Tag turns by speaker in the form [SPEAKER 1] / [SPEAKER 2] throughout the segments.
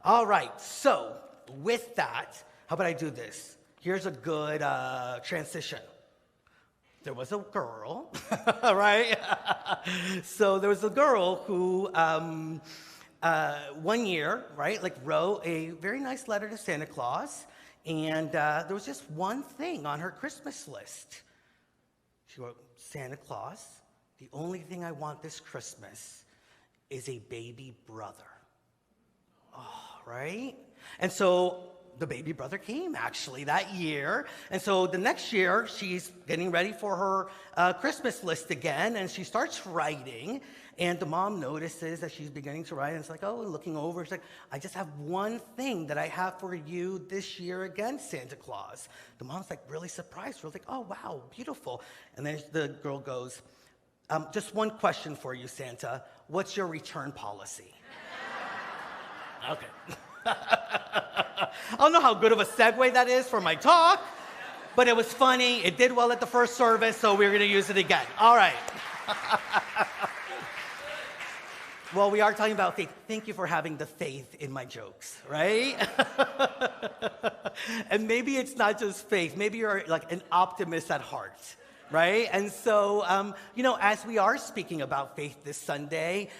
[SPEAKER 1] All right, so with that, how about I do this? Here's a good transition. There was a girl, right? So there was a girl who one year, right, like wrote a very nice letter to Santa Claus, and there was just one thing on her Christmas list. She wrote, Santa Claus, the only thing I want this Christmas is a baby brother. Oh, right? And so the baby brother came actually that year. And so the next year, she's getting ready for her Christmas list again, and she starts writing. And the mom notices that she's beginning to write, and it's like, oh, looking over, she's like, I just have one thing that I have for you this year again, Santa Claus. The mom's like really surprised. We're like, oh, wow, beautiful. And then the girl goes, just one question for you, Santa. What's your return policy? Okay. I don't know how good of a segue that is for my talk, but it was funny. It did well at the first service, so we're going to use it again. All right. Well, we are talking about faith. Thank you for having the faith in my jokes, right? And maybe it's not just faith. Maybe you're like an optimist at heart, right? And so, as we are speaking about faith this Sunday,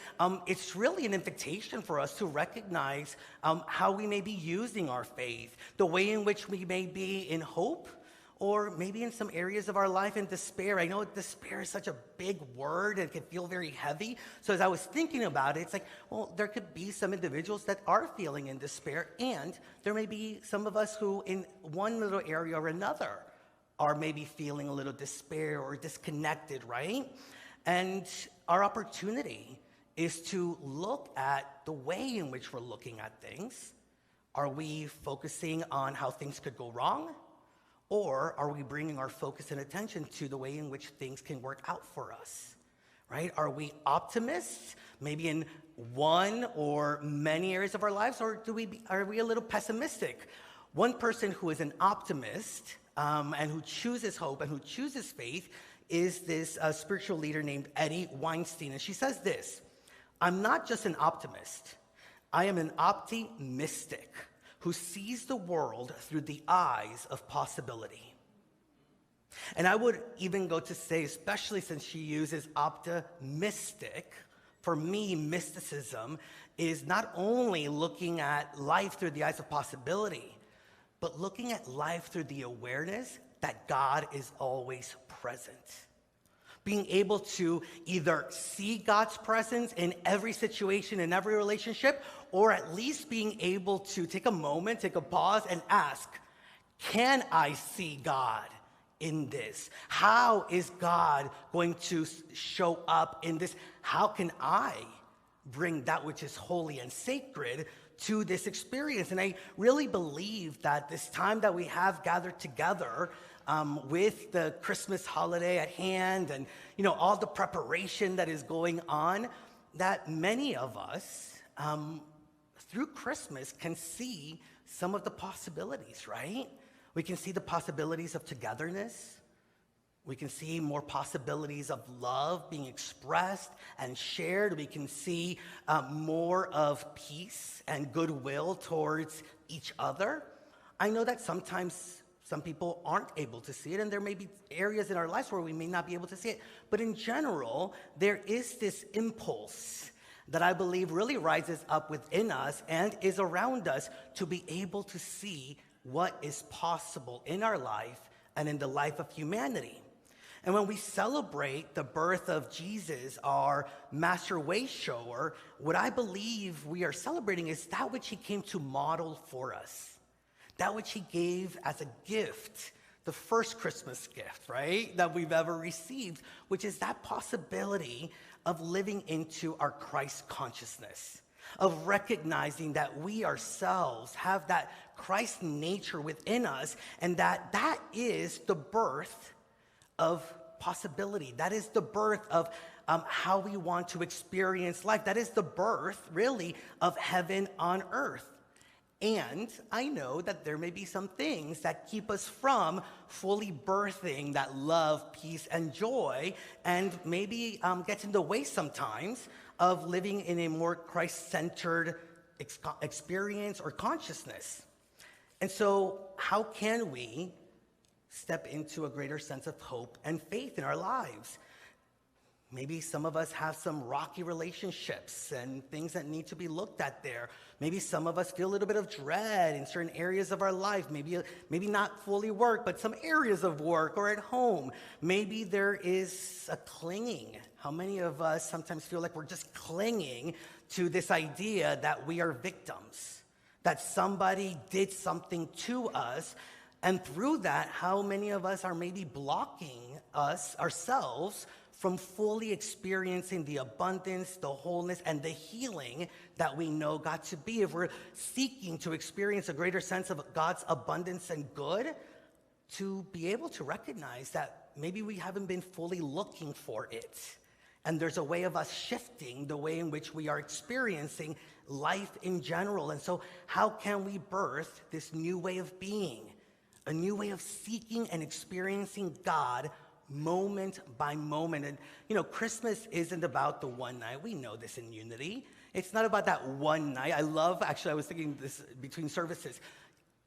[SPEAKER 1] it's really an invitation for us to recognize how we may be using our faith, the way in which we may be in hope, or maybe in some areas of our life in despair. I know despair is such a big word and can feel very heavy. So as I was thinking about it, it's like, well, there could be some individuals that are feeling in despair, and there may be some of us who in one little area or another are maybe feeling a little despair or disconnected, right? And our opportunity is to look at the way in which we're looking at things. Are we focusing on how things could go wrong? Or are we bringing our focus and attention to the way in which things can work out for us, right? Are we optimists, maybe in one or many areas of our lives, or are we a little pessimistic? One person who is an optimist and who chooses hope and who chooses faith is this spiritual leader named Eddie Weinstein. And she says this, I'm not just an optimist, I am an optimistic who sees the world through the eyes of possibility. And I would even go to say, especially since she uses optimistic, for me, mysticism is not only looking at life through the eyes of possibility, but looking at life through the awareness that God is always present. Being able to either see God's presence in every situation, in every relationship, or at least being able to take a moment, take a pause, and ask, can I see God in this? How is God going to show up in this? How can I bring that which is holy and sacred to this experience? And I really believe that this time that we have gathered together with the Christmas holiday at hand and, all the preparation that is going on, that many of us, through Christmas, can see some of the possibilities, right? We can see the possibilities of togetherness. We can see more possibilities of love being expressed and shared. We can see more of peace and goodwill towards each other. I know that sometimes some people aren't able to see it, and there may be areas in our lives where we may not be able to see it. But in general, there is this impulse that I believe really rises up within us and is around us to be able to see what is possible in our life and in the life of humanity. And when we celebrate the birth of Jesus, our master way shower, what I believe we are celebrating is that which he came to model for us. That which he gave as a gift, the first Christmas gift, right, that we've ever received, which is that possibility of living into our Christ consciousness, of recognizing that we ourselves have that Christ nature within us, and that is the birth of possibility. That is the birth of how we want to experience life. That is the birth, really, of heaven on earth. And I know that there may be some things that keep us from fully birthing that love, peace, and joy, and maybe gets in the way sometimes of living in a more Christ-centered experience or consciousness. And so how can we step into a greater sense of hope and faith in our lives? Maybe some of us have some rocky relationships and things that need to be looked at there. Maybe some of us feel a little bit of dread in certain areas of our life. Maybe not fully work, but some areas of work or at home. Maybe there is a clinging. How many of us sometimes feel like we're just clinging to this idea that we are victims, that somebody did something to us, and through that, how many of us are maybe blocking ourselves from fully experiencing the abundance, the wholeness, and the healing that we know God to be. If we're seeking to experience a greater sense of God's abundance and good, to be able to recognize that maybe we haven't been fully looking for it. And there's a way of us shifting the way in which we are experiencing life in general. And so how can we birth this new way of being, a new way of seeking and experiencing God moment by moment? And, Christmas isn't about the one night. We know this in Unity. It's not about that one night. I was thinking this between services.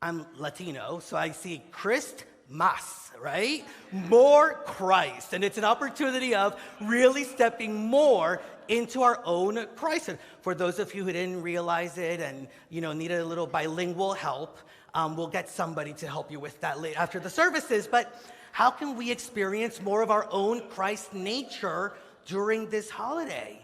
[SPEAKER 1] I'm Latino, so I see Christmas, right? More Christ. And it's an opportunity of really stepping more into our own Christ. And for those of you who didn't realize it and, needed a little bilingual help, we'll get somebody to help you with that later after the services. But how can we experience more of our own Christ nature during this holiday?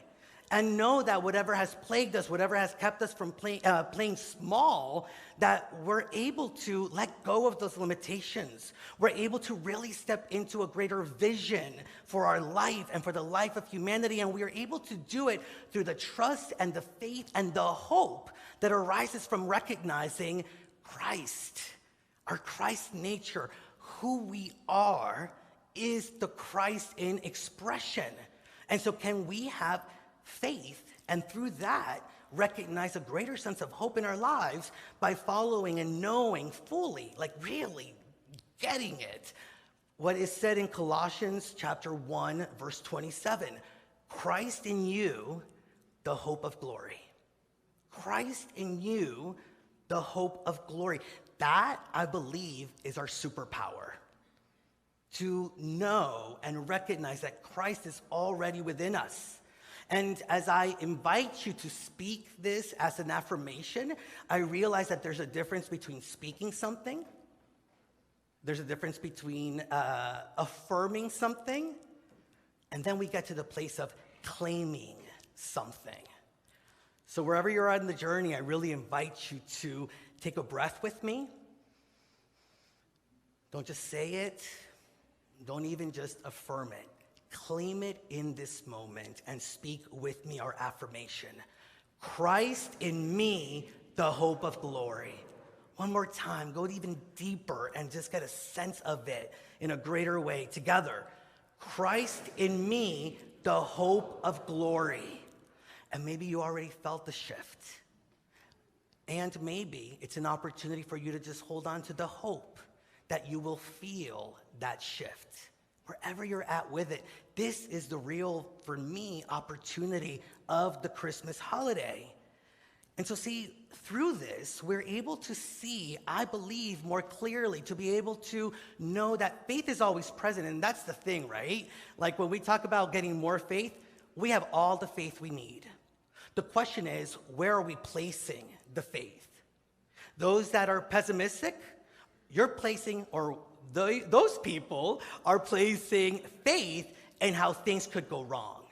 [SPEAKER 1] And know that whatever has plagued us, whatever has kept us from playing small, that we're able to let go of those limitations. We're able to really step into a greater vision for our life and for the life of humanity. And we are able to do it through the trust and the faith and the hope that arises from recognizing Christ, our Christ nature. Who we are is the Christ in expression. And so can we have faith and through that recognize a greater sense of hope in our lives by following and knowing fully, like really getting it, what is said in Colossians chapter 1, verse 27, Christ in you, the hope of glory. Christ in you, the hope of glory. That, I believe, is our superpower. To know and recognize that Christ is already within us. And as I invite you to speak this as an affirmation, I realize that there's a difference between speaking something, there's a difference between affirming something, and then we get to the place of claiming something. So wherever you're at in the journey, I really invite you to take a breath with me. Don't just say it. Don't even just affirm it. Claim it in this moment and speak with me our affirmation. Christ in me, the hope of glory. One more time, go even deeper and just get a sense of it in a greater way together. Christ in me, the hope of glory. And maybe you already felt the shift. And maybe it's an opportunity for you to just hold on to the hope that you will feel that shift. Wherever you're at with it, this is the real, for me, opportunity of the Christmas holiday. And so see, through this, we're able to see, I believe, more clearly, to be able to know that faith is always present. And that's the thing, right? Like when we talk about getting more faith, we have all the faith we need. The question is, where are we placing the faith? Those that are pessimistic, you're placing, or those people are placing faith in how things could go wrong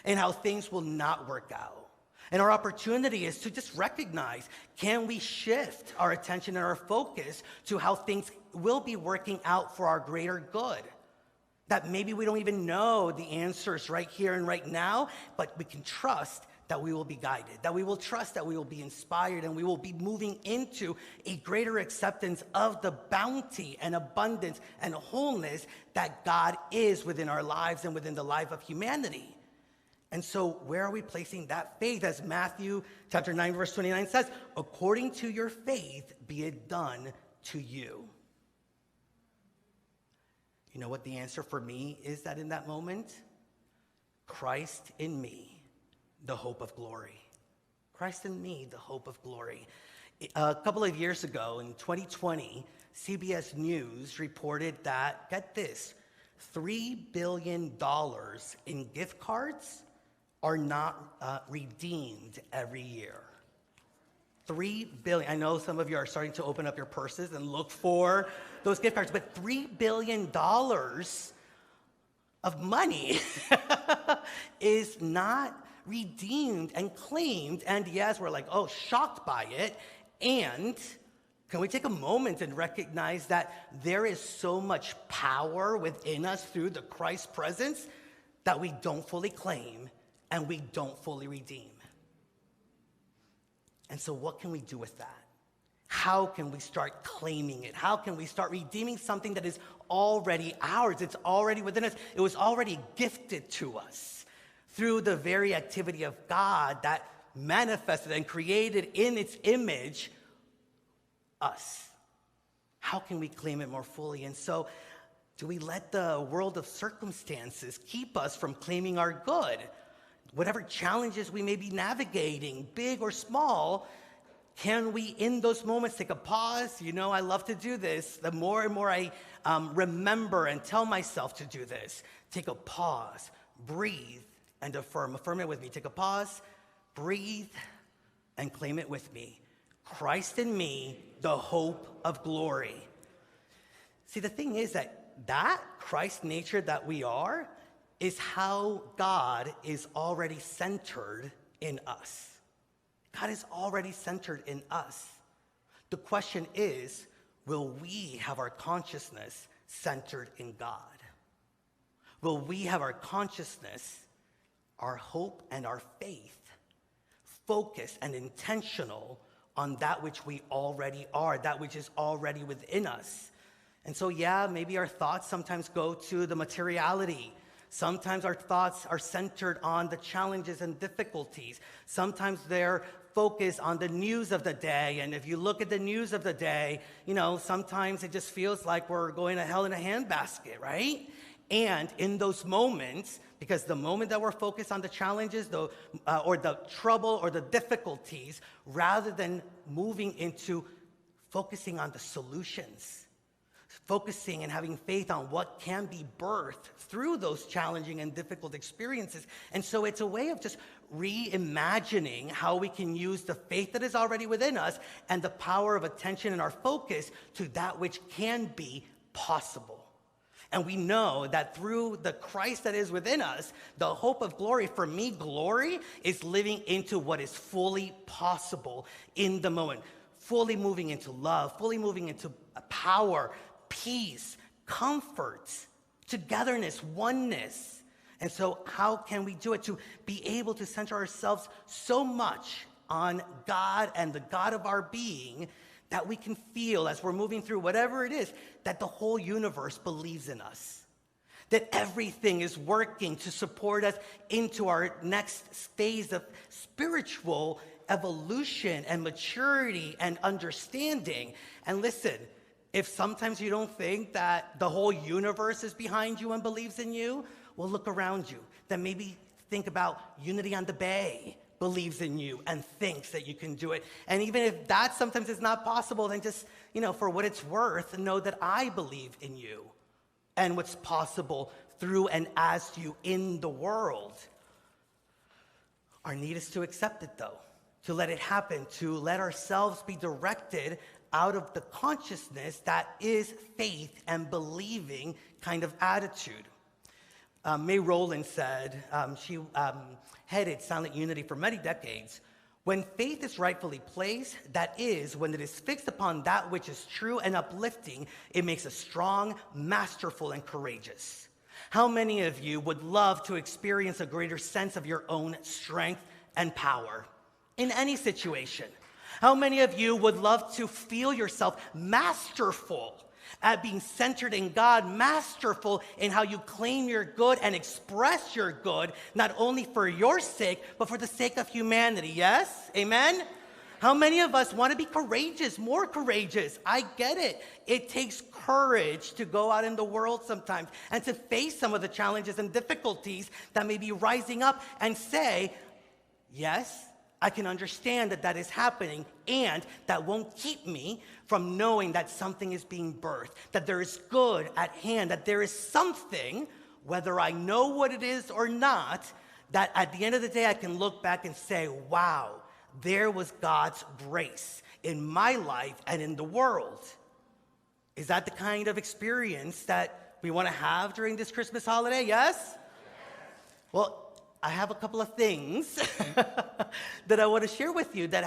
[SPEAKER 1] and how things will not work out. And our opportunity is to just recognize, can we shift our attention and our focus to how things will be working out for our greater good? That maybe we don't even know the answers right here and right now, but we can trust that we will be guided, that we will trust that we will be inspired, and we will be moving into a greater acceptance of the bounty and abundance and wholeness that God is within our lives and within the life of humanity. And so where are we placing that faith? As Matthew chapter 9, verse 29 says, according to your faith be it done to you. You know what the answer for me is that in that moment? Christ in me, the hope of glory. Christ in me, the hope of glory. A couple of years ago, in 2020, CBS News reported that, get this, $3 billion in gift cards are not redeemed every year. $3 billion. I know some of you are starting to open up your purses and look for those gift cards, but $3 billion of money is not redeemed and claimed. And yes, we're like, oh, shocked by it. And can we take a moment and recognize that there is so much power within us through the Christ presence that we don't fully claim and we don't fully redeem? And so what can we do with that? How can we start claiming it? How can we start redeeming something that is already ours? It's already within us. It was already gifted to us through the very activity of God that manifested and created in its image us. How can we claim it more fully? And so, do we let the world of circumstances keep us from claiming our good? Whatever challenges we may be navigating, big or small, can we in those moments take a pause? You know, I love to do this. The more and more I remember and tell myself to do this, take a pause, breathe, and affirm. Affirm it with me. Take a pause, breathe, and claim it with me. Christ in me, the hope of glory. See, the thing is that Christ nature that we are is how God is already centered in us. God is already centered in us. The question is, will we have our consciousness centered in God? Will we have our consciousness, our hope, and our faith focused and intentional on that which we already are, that which is already within us? And so, yeah, maybe our thoughts sometimes go to the materiality. Sometimes our thoughts are centered on the challenges and difficulties. Sometimes they're focused on the news of the day. And if you look at the news of the day, you know, sometimes it just feels like we're going to hell in a handbasket, right? And in those moments, because the moment that we're focused on the challenges, or the trouble or the difficulties, rather than moving into focusing on the solutions, focusing and having faith on what can be birthed through those challenging and difficult experiences. And so it's a way of just reimagining how we can use the faith that is already within us and the power of attention and our focus to that which can be possible. And we know that through the Christ that is within us, the hope of glory, for me, glory is living into what is fully possible in the moment, fully moving into love, fully moving into power, peace, comfort, togetherness, oneness. And so how can we do it? To be able to center ourselves so much on God and the God of our being that we can feel as we're moving through whatever it is, that the whole universe believes in us, that everything is working to support us into our next phase of spiritual evolution and maturity and understanding. And listen, if sometimes you don't think that the whole universe is behind you and believes in you, well, look around you. Then maybe think about Unity on the Bay believes in you and thinks that you can do it. And even if that sometimes is not possible, then just, for what it's worth, know that I believe in you and what's possible through and as you in the world. Our need is to accept it, though, to let it happen, to let ourselves be directed out of the consciousness that is faith and believing kind of attitude. May Rowland said, she headed Silent Unity for many decades, when faith is rightfully placed, that is, when it is fixed upon that which is true and uplifting, it makes us strong, masterful, and courageous. How many of you would love to experience a greater sense of your own strength and power in any situation? How many of you would love to feel yourself masterful at being centered in God, masterful in how you claim your good and express your good, not only for your sake, but for the sake of humanity? Yes? Amen? How many of us want to be courageous, more courageous? I get it. It takes courage to go out in the world sometimes and to face some of the challenges and difficulties that may be rising up and say, yes, I can understand that that is happening, and that won't keep me from knowing that something is being birthed, that there is good at hand, that there is something, whether I know what it is or not, that at the end of the day I can look back and say, wow, there was God's grace in my life and in the world. Is that the kind of experience that we want to have during this Christmas holiday? Yes? Well, I have a couple of things that I want to share with you that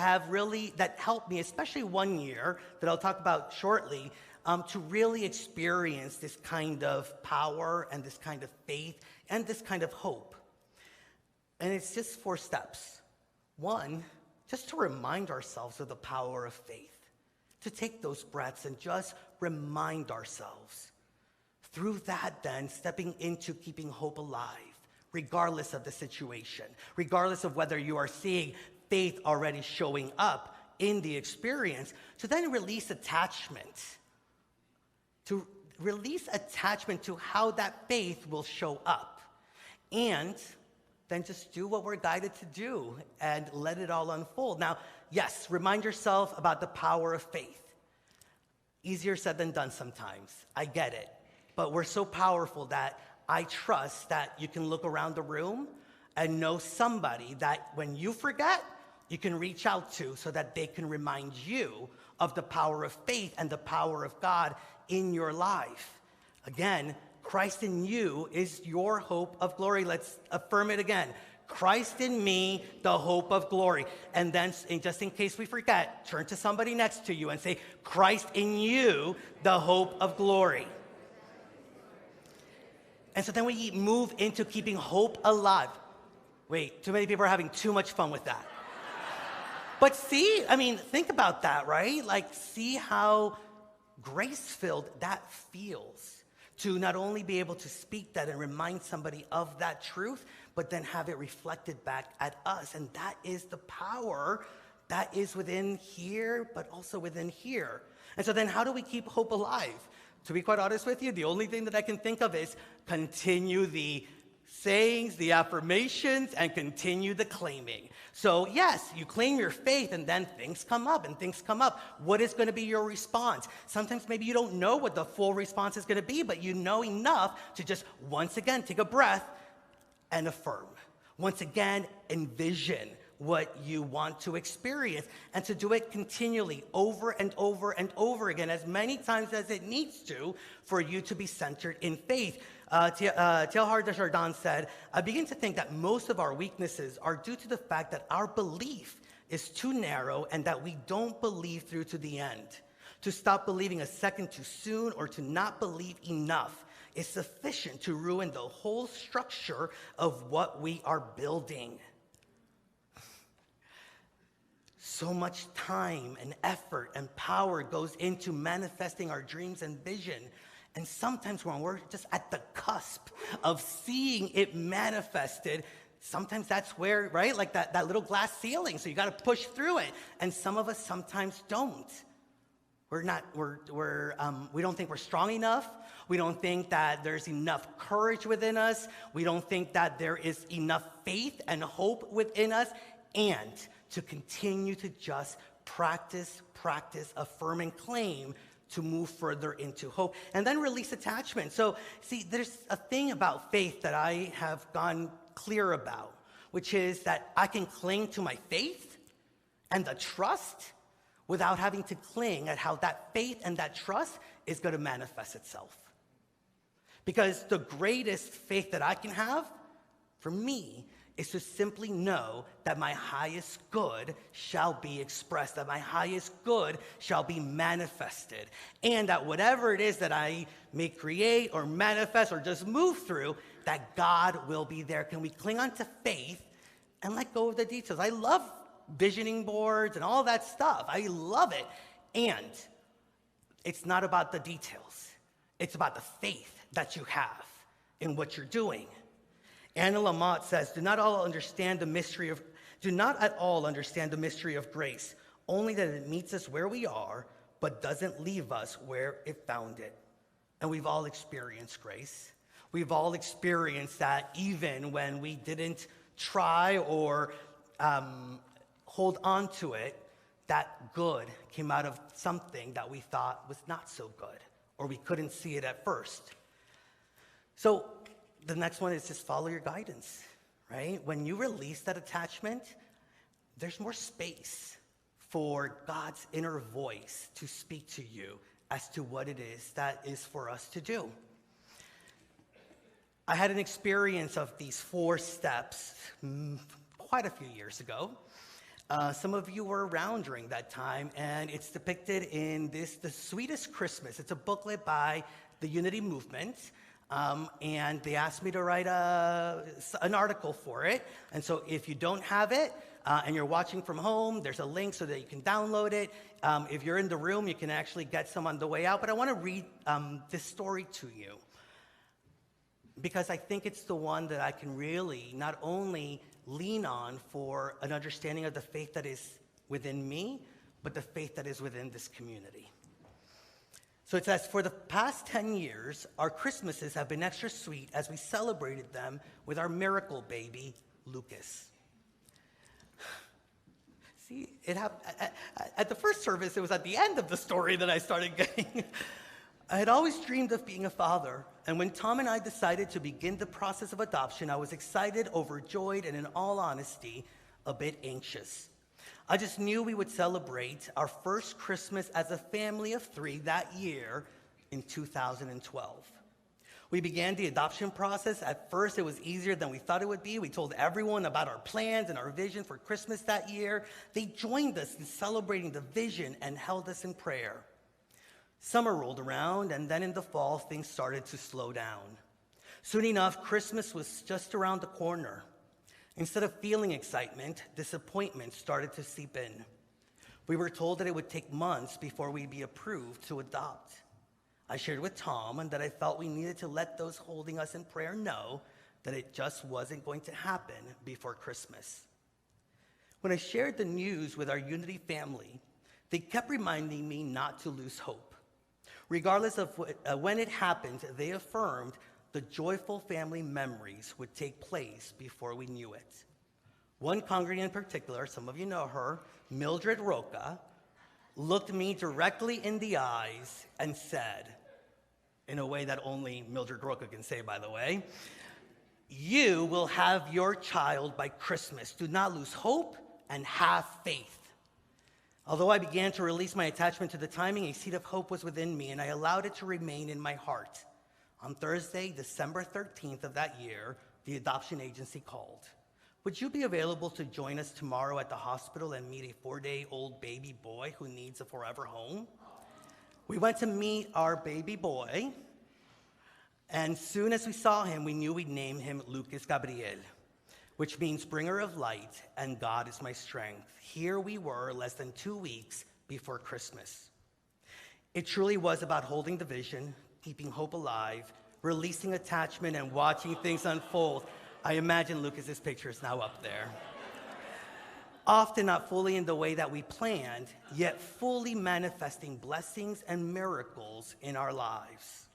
[SPEAKER 1] helped me, especially one year that I'll talk about shortly, to really experience this kind of power and this kind of faith and this kind of hope. And it's just 4 steps. 1, just to remind ourselves of the power of faith, to take those breaths and just remind ourselves. Through that, then, stepping into keeping hope alive, regardless of the situation, regardless of whether you are seeing faith already showing up in the experience, to then release attachment, to how that faith will show up. And then just do what we're guided to do and let it all unfold. Now, yes, remind yourself about the power of faith. Easier said than done sometimes. I get it. But we're so powerful that I trust that you can look around the room and know somebody that when you forget, you can reach out to so that they can remind you of the power of faith and the power of God in your life. Again, Christ in you is your hope of glory. Let's affirm it again. Christ in me, the hope of glory. And then, just in case we forget, turn to somebody next to you and say, Christ in you, the hope of glory. And so then we move into keeping hope alive. Wait, too many people are having too much fun with that. But see, think about that, right? Like, see how grace-filled that feels to not only be able to speak that and remind somebody of that truth, but then have it reflected back at us. And that is the power that is within here, but also within here. And so then how do we keep hope alive? To be quite honest with you, the only thing that I can think of is continue the sayings, the affirmations, and continue the claiming. So yes, you claim your faith and then things come up and things come up. What is going to be your response? Sometimes maybe you don't know what the full response is going to be, but you know enough to just once again take a breath and affirm. Once again, envision what you want to experience, and to do it continually over and over and over again, as many times as it needs to, for you to be centered in faith. Teilhard de Chardin said, I begin to think that most of our weaknesses are due to the fact that our belief is too narrow and that we don't believe through to the end. To stop believing a second too soon or to not believe enough is sufficient to ruin the whole structure of what we are building. So much time and effort and power goes into manifesting our dreams and vision. And sometimes when we're just at the cusp of seeing it manifested, sometimes that's where, right, like that little glass ceiling. So you got to push through it. And some of us sometimes don't. We don't think we're strong enough. We don't think that there's enough courage within us. We don't think that there is enough faith and hope within us. And to continue to just practice, affirm, and claim to move further into hope. And then release attachment. So, see, there's a thing about faith that I have gone clear about, which is that I can cling to my faith and the trust without having to cling at how that faith and that trust is going to manifest itself. Because the greatest faith that I can have, for me, is to simply know that my highest good shall be expressed, that my highest good shall be manifested, and that whatever it is that I may create or manifest or just move through, that God will be there. Can we cling on to faith and let go of the details? I love visioning boards and all that stuff. I love it. And it's not about the details. It's about the faith that you have in what you're doing. Anna Lamott says, do not at all understand the mystery of grace, only that it meets us where we are, but doesn't leave us where it found it. And we've all experienced grace. We've all experienced that even when we didn't try or hold on to it, that good came out of something that we thought was not so good, or we couldn't see it at first. So the next one is just follow your guidance, right? When you release that attachment, there's more space for God's inner voice to speak to you as to what it is that is for us to do. I had an experience of these 4 steps quite a few years ago. Some of you were around during that time, and it's depicted in The Sweetest Christmas. It's a booklet by the Unity Movement, and they asked me to write an article for it. And so if you don't have it, and you're watching from home, there's a link so that you can download it. If you're in the room, you can actually get some on the way out. But I want to read this story to you, because I think it's the one that I can really not only lean on for an understanding of the faith that is within me, but the faith that is within this community. So it says, for the past 10 years, our Christmases have been extra sweet as we celebrated them with our miracle baby, Lucas. See, it happened at the first service. It was at the end of the story that I started getting. I had always dreamed of being a father, and when Tom and I decided to begin the process of adoption, I was excited, overjoyed, and in all honesty, a bit anxious. I just knew we would celebrate our first Christmas as a family of 3 that year in 2012. We began the adoption process. At first, it was easier than we thought it would be. We told everyone about our plans and our vision for Christmas that year. They joined us in celebrating the vision and held us in prayer. Summer rolled around, and then in the fall, things started to slow down. Soon enough, Christmas was just around the corner. Instead of feeling excitement, disappointment started to seep in. We were told that it would take months before we'd be approved to adopt. I shared with Tom and that I felt we needed to let those holding us in prayer know that it just wasn't going to happen before Christmas. When I shared the news with our Unity family, they kept reminding me not to lose hope. Regardless of when it happened, they affirmed the joyful family memories would take place before we knew it. One congregant in particular, some of you know her, Mildred Roca, looked me directly in the eyes and said, in a way that only Mildred Roca can say, by the way, "You will have your child by Christmas. Do not lose hope and have faith." Although I began to release my attachment to the timing, a seed of hope was within me, and I allowed it to remain in my heart. On Thursday, December 13th of that year, the adoption agency called. "Would you be available to join us tomorrow at the hospital and meet a 4-day-old baby boy who needs a forever home?" We went to meet our baby boy, and soon as we saw him, we knew we'd name him Lucas Gabriel, which means bringer of light, and God is my strength. Here we were less than 2 weeks before Christmas. It truly was about holding the vision, keeping hope alive, releasing attachment, and watching things unfold. I imagine Lucas's picture is now up there. Often not fully in the way that we planned, yet fully manifesting blessings and miracles in our lives.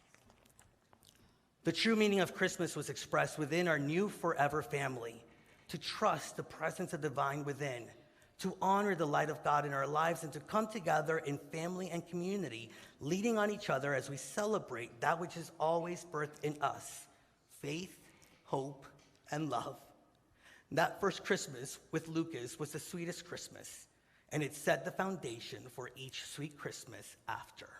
[SPEAKER 1] The true meaning of Christmas was expressed within our new forever family, to trust the presence of divine within, to honor the light of God in our lives, and to come together in family and community, leading on each other as we celebrate that which is always birthed in us, faith, hope, and love. That first Christmas with Lucas was the sweetest Christmas, and it set the foundation for each sweet Christmas after.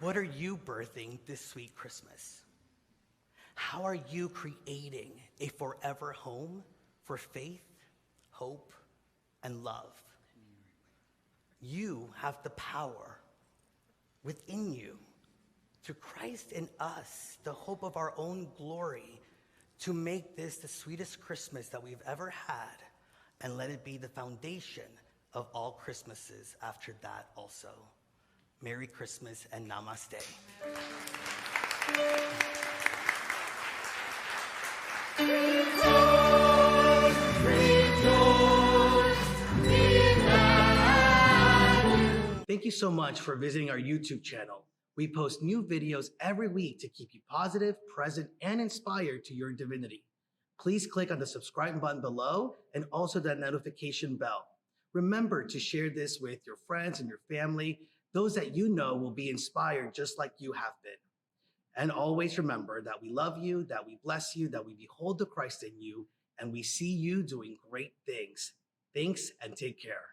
[SPEAKER 1] What are you birthing this sweet Christmas? How are you creating a forever home for faith, hope, and love? You have the power within you, through Christ in us, the hope of our own glory, to make this the sweetest Christmas that we've ever had, and let it be the foundation of all Christmases after that also. Merry Christmas and namaste. Thank you so much for visiting our YouTube channel. We post new videos every week to keep you positive, present, and inspired to your divinity. Please click on the subscribe button below and also that notification bell. Remember to share this with your friends and your family, those that you know will be inspired just like you have been. And always remember that we love you, that we bless you, that we behold the Christ in you, and we see you doing great things. Thanks and take care.